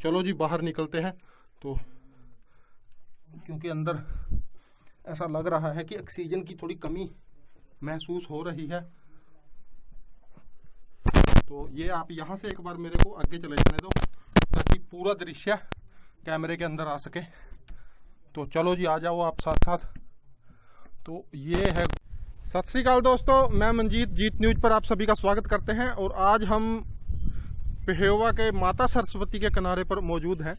चलो जी बाहर निकलते हैं। तो क्योंकि अंदर ऐसा लग रहा है कि ऑक्सीजन की थोड़ी कमी महसूस हो रही है, तो ये आप यहाँ से एक बार मेरे को आगे चले जाने दो ताकि पूरा दृश्य कैमरे के अंदर आ सके। तो चलो जी आ जाओ आप साथ साथ। तो ये है। सत श्री अकाल दोस्तों, मैं मंजीत जीत न्यूज पर आप सभी का स्वागत करते हैं। और आज हम पेहेवा के माता सरस्वती के किनारे पर मौजूद हैं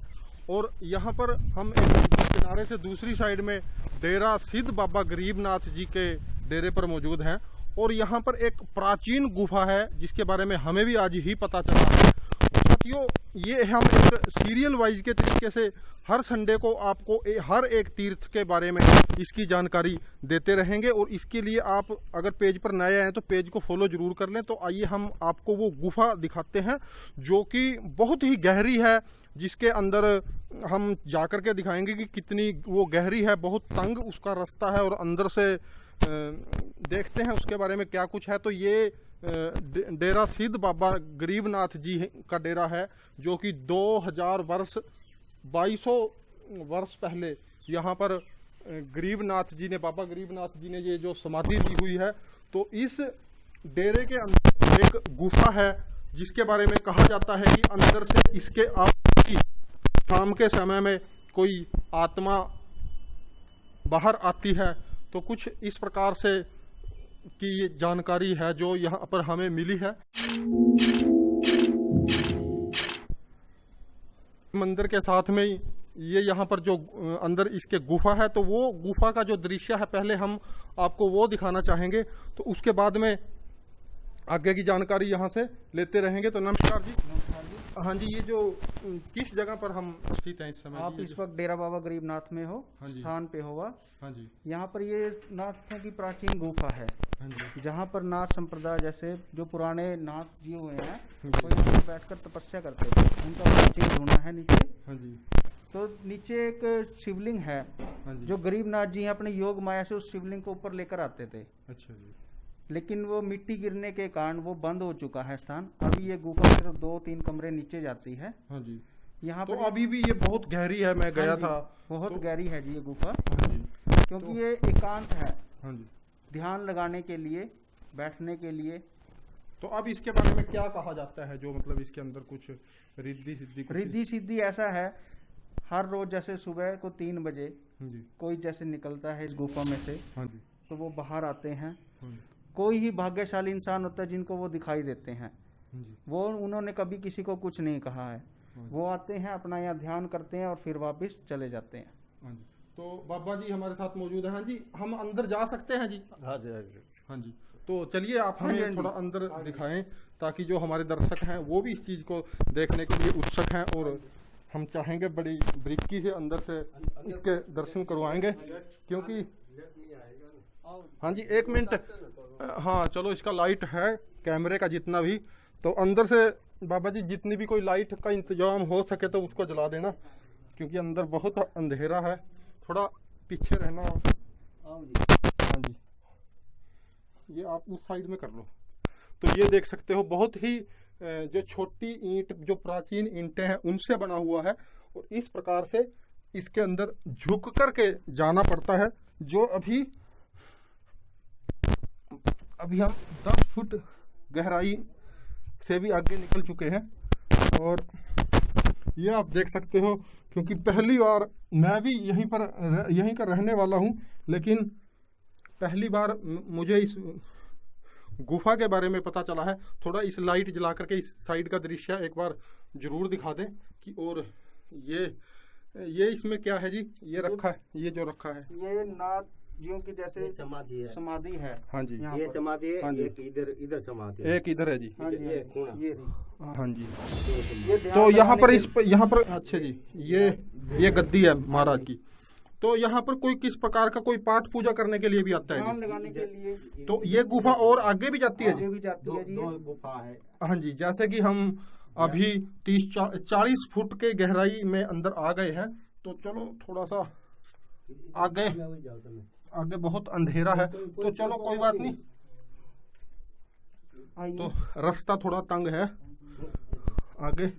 और यहाँ पर हम एक किनारे से दूसरी साइड में डेरा सिद्ध बाबा गरीबनाथ जी के डेरे पर मौजूद हैं। और यहाँ पर एक प्राचीन गुफा है जिसके बारे में हमें भी आज ही पता चला है। साथियों, ये हम एक सीरियल वाइज के तरीके से हर संडे को आपको हर एक तीर्थ के बारे में इसकी जानकारी देते रहेंगे। और इसके लिए आप अगर पेज पर नए आए तो पेज को फॉलो जरूर कर लें। तो आइए हम आपको वो गुफा दिखाते हैं जो कि बहुत ही गहरी है, जिसके अंदर हम जाकर के दिखाएंगे कि कितनी वो गहरी है। बहुत तंग उसका रास्ता है और अंदर से देखते हैं उसके बारे में क्या कुछ है। तो ये डेरा सिद्ध बाबा गरीबनाथ जी का डेरा है जो कि 2000 वर्ष 2200 वर्ष पहले यहाँ पर गरीबनाथ जी ने, बाबा गरीबनाथ जी ने ये जो समाधि दी हुई है। तो इस डेरे के अंदर एक गुफा है जिसके बारे में कहा जाता है कि अंदर से इसके शाम के समय में कोई आत्मा बाहर आती है। तो कुछ इस प्रकार से की ये जानकारी है जो यहाँ पर हमें मिली है। मंदिर के साथ में ही ये यहाँ पर जो अंदर इसके गुफा है, तो वो गुफा का जो दृश्य है पहले हम आपको वो दिखाना चाहेंगे। तो उसके बाद में आगे की जानकारी यहाँ से लेते रहेंगे। तो नमस्कार जी। नमस्कार जी। हाँ जी, ये जो किस जगह पर हम स्थित हैं इस समय? आप इस वक्त डेरा बाबा गरीबनाथ में हो। हाँ जी। स्थान पे होगा। हाँ जी। यहाँ पर ये नाथों की प्राचीन गुफा है। हाँ जी। जहाँ पर नाथ संप्रदाय जैसे जो पुराने नाथ जी हुए हैं वो यहाँ पर बैठकर तपस्या करते थे, उनका प्राचीन ढूंढा है नीचे। हाँ जी। तो नीचे एक शिवलिंग है। हाँ जी। जो गरीबनाथ जी अपने योग माया से उस शिवलिंग को ऊपर लेकर आते थे। अच्छा जी। लेकिन वो मिट्टी गिरने के कारण वो बंद हो चुका है स्थान। अभी ये गुफा सिर्फ 2-3 कमरे नीचे जाती है। हाँ जी। यहाँ तो पर अभी भी ये बहुत गहरी है, मैं गया था। बहुत तो गहरी है जी ये गुफा, हाँ जी। क्योंकि तो ये एकांत है, हाँ जी। ध्यान लगाने के लिए, बैठने के लिए। तो अब इसके बारे में क्या कहा जाता है, जो मतलब इसके अंदर कुछ रिद्धि सिद्धि ऐसा है, हर रोज जैसे सुबह को 3 बजे जी। कोई जैसे निकलता है इस गुफा में से, हाँ जी। तो वो बाहर आते हैं। हाँ जी। कोई ही भाग्यशाली इंसान होता है जिनको वो दिखाई देते हैं। जी। वो उन्होंने कभी किसी को कुछ नहीं कहा है। वो आते हैं, अपना यहाँ ध्यान करते हैं और फिर वापस चले जाते हैं। हाँ जी। तो बाबा जी हमारे साथ मौजूद है। हाँ जी, हम अंदर जा सकते हैं जी? हाँ जी, हाँ जी। हाँ जी। तो चलिए आप हमें थोड़ा अंदर दिखाएं ताकि जो हमारे दर्शक हैं वो भी इस चीज़ को देखने के लिए उत्सुक हैं। और हम चाहेंगे बड़ी बारीकी से अंदर से इसके दर्शन करवाएंगे, क्योंकि हाँ जी 1 मिनट। हाँ चलो, इसका लाइट है कैमरे का जितना भी, तो अंदर से बाबा जी जितनी भी कोई लाइट का इंतजाम हो सके तो उसको जला देना, क्योंकि अंदर बहुत अंधेरा है। थोड़ा पीछे रहना। हाँ जी, ये आप उस साइड में कर लो। तो ये देख सकते हो बहुत ही जो छोटी ईंट, जो प्राचीन ईंटें हैं उनसे बना हुआ है। और इस प्रकार से इसके अंदर झुक करके जाना पड़ता है। जो अभी हम 10 फुट गहराई से भी आगे निकल चुके हैं। और ये आप देख सकते हो, क्योंकि पहली बार मैं भी यहीं का रहने वाला हूं, लेकिन पहली बार मुझे इस गुफा के बारे में पता चला है। थोड़ा इस लाइट जला करके इस साइड का दृश्य एक बार जरूर दिखा दें कि। और ये इसमें क्या है जी? ये रखा है, ये जो रखा है ये नाथ जियों की जैसे समाधि है। हाँ जी, ये समाधि है। हाँ जी। एक इधर समाधि है। एक इधर है जी। हाँ जी, ये खूना। ये हाँ जी। ये तो यहाँ पर अच्छा जी, ये गद्दी है महाराज की। तो यहाँ पर कोई किस प्रकार का कोई पाठ पूजा करने के लिए भी आता है ध्यान जी? लगाने के लिए। तो ये गुफा और आगे भी जाती है जी? आगे भी जाती है जी। 2 गुफा है। हाँ जी, जैसे कि हम अभी 30-40 फुट के गहराई में अंदर आ गए हैं। तो चलो थोड़ा सा आगे बहुत अंधेरा है, तो चलो कोई बात नहीं। तो रास्ता थोड़ा तंग है आगे।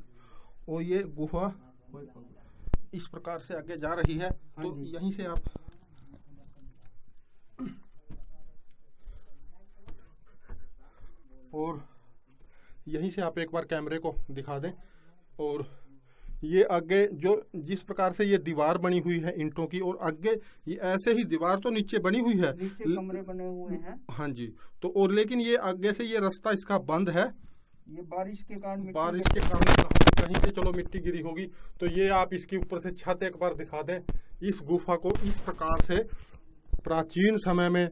और ये गुफा इस प्रकार से आगे जा रही है। हाँ तो जी। यहीं से आप और यहीं से आप एक बार कैमरे को दिखा दें। और ये आगे जो जिस प्रकार से ये दीवार बनी हुई है ईंटों की, और आगे ये ऐसे ही दीवार तो नीचे बनी हुई है, नीचे कमरे बने हुए हैं। हाँ जी। तो और लेकिन ये आगे से ये रास्ता इसका बंद है, ये बारिश के कारण मिट्टी बारिश लग के गई। कारण कहीं से चलो मिट्टी गिरी होगी। तो ये आप इसके ऊपर से छत एक बार दिखा दें। इस गुफा को इस प्रकार से प्राचीन समय में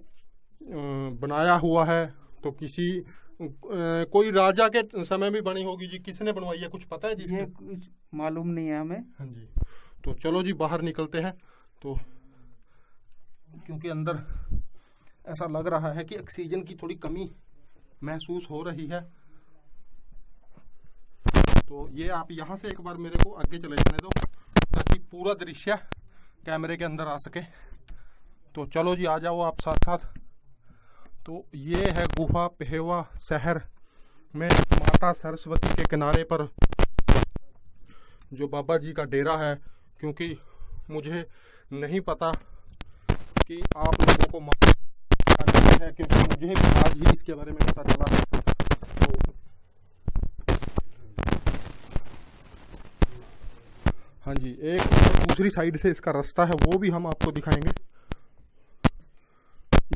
बनाया हुआ है। तो किसी कोई राजा के समय में बनी होगी जी। किसने बनवाई है, कुछ पता है जी ये इसके? कुछ मालूम नहीं है हमें। हाँ जी। तो चलो जी बाहर निकलते हैं। तो क्योंकि अंदर ऐसा लग रहा है कि ऑक्सीजन की थोड़ी कमी महसूस हो रही है। तो ये आप यहाँ से एक बार मेरे को आगे चले जाने दो, ताकि पूरा दृश्य कैमरे के अंदर आ सके। तो चलो जी आ जाओ आप साथ साथ। तो ये है गुफा पेहवा शहर में माता सरस्वती के किनारे पर जो बाबा जी का डेरा है। क्योंकि मुझे नहीं पता कि आप लोगों को मालूम है, क्योंकि मुझे भी आज ही इसके बारे में पता चला है। तो हाँ जी, एक दूसरी साइड से इसका रास्ता है, वो भी हम आपको दिखाएंगे।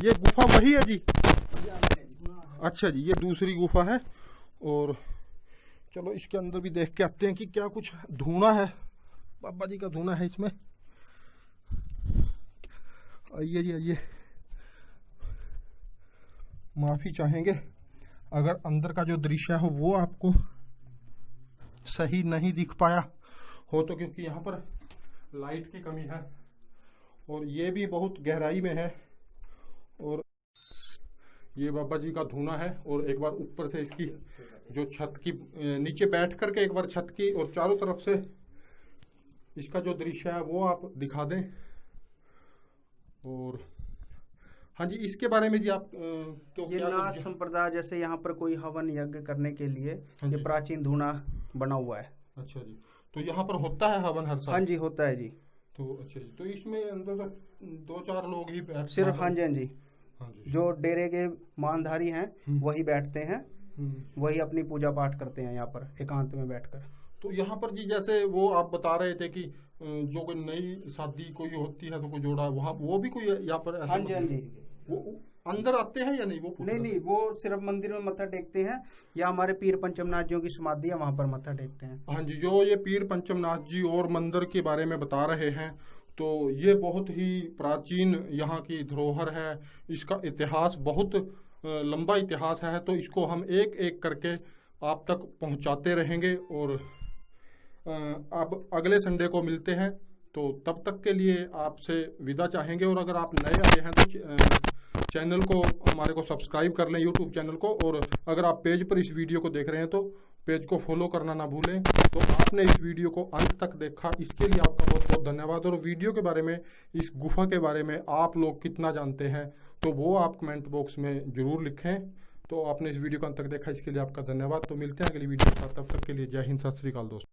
ये गुफा वही है जी? अच्छा जी, ये दूसरी गुफा है। और चलो इसके अंदर भी देख के आते हैं कि क्या कुछ धूना है। बाबा जी का धूना है इसमें। आइए जी आइए। माफी चाहेंगे अगर अंदर का जो दृश्य है वो आपको सही नहीं दिख पाया हो, तो क्योंकि यहाँ पर लाइट की कमी है और ये भी बहुत गहराई में है। और ये बाबा जी का धूना है। और एक बार ऊपर से इसकी जो छत की नीचे बैठ करके एक बार छत की और चारों तरफ से इसका जो दृश्य है वो आप दिखा दें। और हाँ जी, इसके बारे में जी आप ये नाथ संप्रदाय, जैसे यहाँ पर कोई हवन यज्ञ करने के लिए हाँ ये जी। प्राचीन धूना बना हुआ है। अच्छा जी, तो यहाँ पर होता है हवन हर साल? हाँ जी, होता है जी। तो अच्छा जी, तो इसमें अंदर तक 2-4 लोग ही बैठ सिर्फ हाँ जी, हाँ जी, हाँ जी। जो डेरे के मानधारी हैं वही बैठते हैं, वही अपनी पूजा पाठ करते हैं यहाँ पर एकांत में बैठकर। तो यहाँ पर जी जैसे वो आप बता रहे थे कि जो कोई नई शादी कोई होती है तो कोई जोड़ा, वहाँ वो भी कोई यहाँ पर ऐसा? हाँ जी, हाँ जी। वो अंदर आते हैं या नहीं? वो नहीं नहीं, वो सिर्फ मंदिर में मत्था टेकते हैं, या हमारे पीर पंचमनाथ जी की समाधि है, वहाँ पर मत्था टेकते हैं। हाँ जी, जो ये पीर पंचमनाथ जी और मंदिर के बारे में बता रहे हैं, तो ये बहुत ही प्राचीन यहाँ की धरोहर है। इसका इतिहास बहुत लंबा इतिहास है। तो इसको हम एक एक करके आप तक पहुँचाते रहेंगे। और अब अगले संडे को मिलते हैं। तो तब तक के लिए आपसे विदा चाहेंगे। और अगर आप नए आए हैं तो चैनल को हमारे को सब्सक्राइब कर लें, यूट्यूब चैनल को। और अगर आप पेज पर इस वीडियो को देख रहे हैं तो पेज को फॉलो करना ना भूलें। तो आपने इस वीडियो को अंत तक देखा, इसके लिए आपका बहुत बहुत धन्यवाद। और वीडियो के बारे में, इस गुफा के बारे में आप लोग कितना जानते हैं तो वो आप कमेंट बॉक्स में ज़रूर लिखें। तो आपने इस वीडियो को अंत तक देखा, इसके लिए आपका धन्यवाद। तो मिलते हैं अगली वीडियो के साथ, तब तक के लिए जय हिंद, सत श्री अकाल दोस्तों।